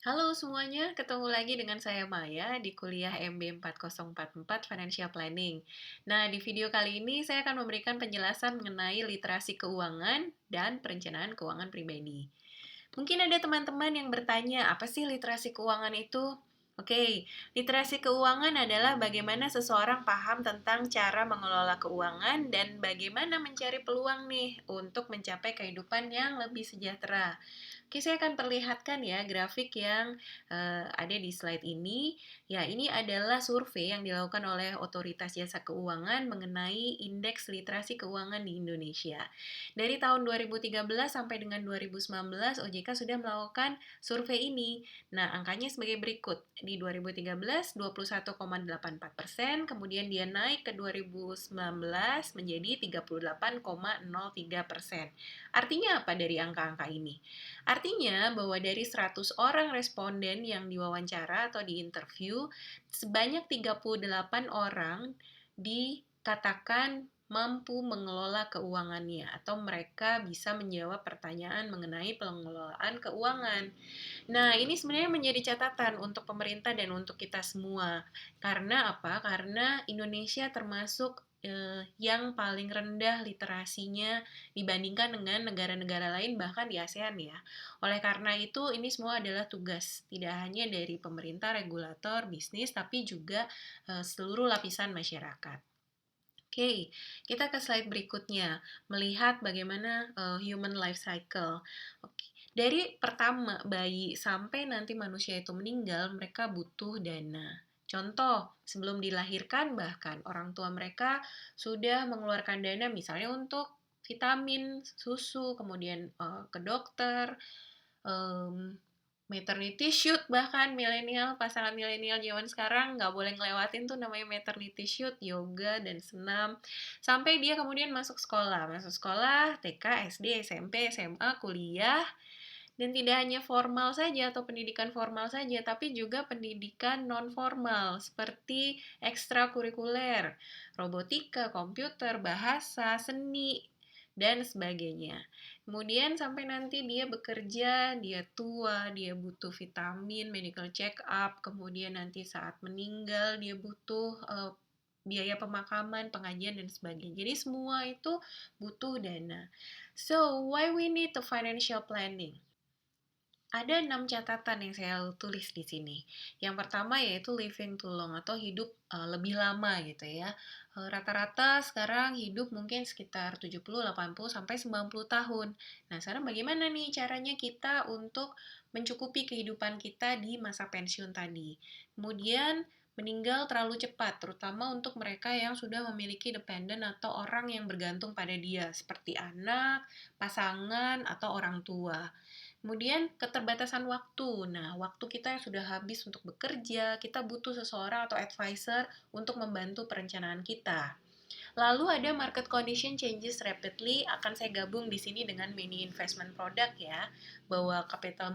Halo semuanya, ketemu lagi dengan saya Maya di kuliah MB 4044 Financial Planning. Nah, di video kali ini saya akan memberikan penjelasan mengenai literasi keuangan dan perencanaan keuangan pribadi. Mungkin ada teman-teman yang bertanya, apa sih literasi keuangan itu? Oke, literasi keuangan adalah bagaimana seseorang paham tentang cara mengelola keuangan dan bagaimana mencari peluang nih untuk mencapai kehidupan yang lebih sejahtera. Oke, saya akan perlihatkan ya grafik yang ada di slide ini. Ya, ini adalah survei yang dilakukan oleh Otoritas Jasa Keuangan mengenai indeks literasi keuangan di Indonesia. Dari tahun 2013 sampai dengan 2019, OJK sudah melakukan survei ini. Nah, angkanya sebagai berikut. Di 2013, 21,84%, kemudian dia naik ke 2019 menjadi 38,03%. Artinya apa dari angka-angka ini? Artinya bahwa dari 100 orang responden yang diwawancara atau diinterview, sebanyak 38 orang dikatakan mampu mengelola keuangannya atau mereka bisa menjawab pertanyaan mengenai pengelolaan keuangan. Nah, ini sebenarnya menjadi catatan untuk pemerintah dan untuk kita semua. Karena apa? Karena Indonesia termasuk yang paling rendah literasinya dibandingkan dengan negara-negara lain bahkan di ASEAN ya. Oleh karena itu, ini semua adalah tugas tidak hanya dari pemerintah, regulator, bisnis, tapi juga seluruh lapisan masyarakat. Oke, kita ke slide berikutnya, melihat bagaimana human life cycle. Oke. Dari pertama bayi sampai nanti manusia itu meninggal, mereka butuh dana. Contoh, sebelum dilahirkan bahkan orang tua mereka sudah mengeluarkan dana misalnya untuk vitamin, susu, kemudian ke dokter, em, maternity shoot, bahkan milenial, pasangan milenial zaman sekarang nggak boleh ngelewatin tuh namanya maternity shoot, yoga dan senam, sampai dia kemudian masuk sekolah TK, SD, SMP, SMA, kuliah, dan tidak hanya formal saja atau pendidikan formal saja, tapi juga pendidikan non formal seperti ekstrakurikuler, robotika, komputer, bahasa, seni, dan sebagainya. Kemudian sampai nanti dia bekerja, dia tua, dia butuh vitamin, medical check up, kemudian nanti saat meninggal dia butuh biaya pemakaman, pengajian dan sebagainya. Jadi semua itu butuh dana. So, why we need the financial planning? Ada 6 catatan yang saya tulis di sini. Yang pertama yaitu living too long atau hidup lebih lama gitu ya. Rata-rata sekarang hidup mungkin sekitar 70, 80 sampai 90 tahun. Nah, sekarang bagaimana nih caranya kita untuk mencukupi kehidupan kita di masa pensiun tadi? Kemudian meninggal terlalu cepat, terutama untuk mereka yang sudah memiliki dependent atau orang yang bergantung pada dia, seperti anak, pasangan, atau orang tua. Kemudian keterbatasan waktu. Nah, waktu kita yang sudah habis untuk bekerja, kita butuh seseorang atau advisor untuk membantu perencanaan kita. Lalu ada market condition changes rapidly, akan saya gabung di sini dengan many investment product ya, bahwa capital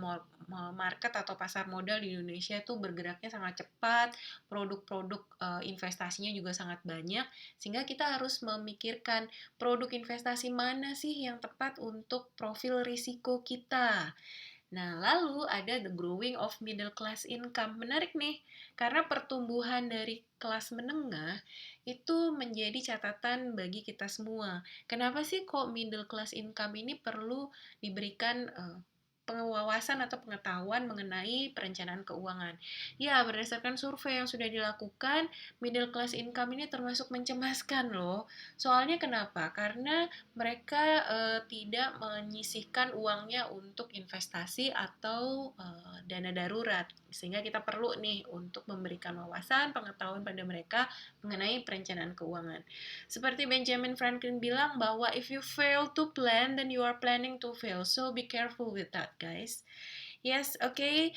market atau pasar modal di Indonesia itu bergeraknya sangat cepat, produk-produk investasinya juga sangat banyak, sehingga kita harus memikirkan produk investasi mana sih yang tepat untuk profil risiko kita. Nah, lalu ada the growing of middle class income. Menarik nih, karena pertumbuhan dari kelas menengah itu menjadi catatan bagi kita semua. Kenapa sih kok middle class income ini perlu diberikan pengawasan atau pengetahuan mengenai perencanaan keuangan? Ya, berdasarkan survei yang sudah dilakukan, middle class income ini termasuk mencemaskan loh. Soalnya kenapa? Karena mereka tidak menyisihkan uangnya untuk investasi atau dana darurat. Sehingga kita perlu nih untuk memberikan wawasan, pengetahuan pada mereka mengenai perencanaan keuangan. Seperti Benjamin Franklin bilang bahwa if you fail to plan, then you are planning to fail. So be careful with that, guys. Yes, oke. Okay.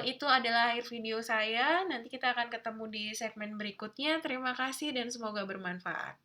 Itu adalah akhir video saya. Nanti kita akan ketemu di segmen berikutnya. Terima kasih dan semoga bermanfaat.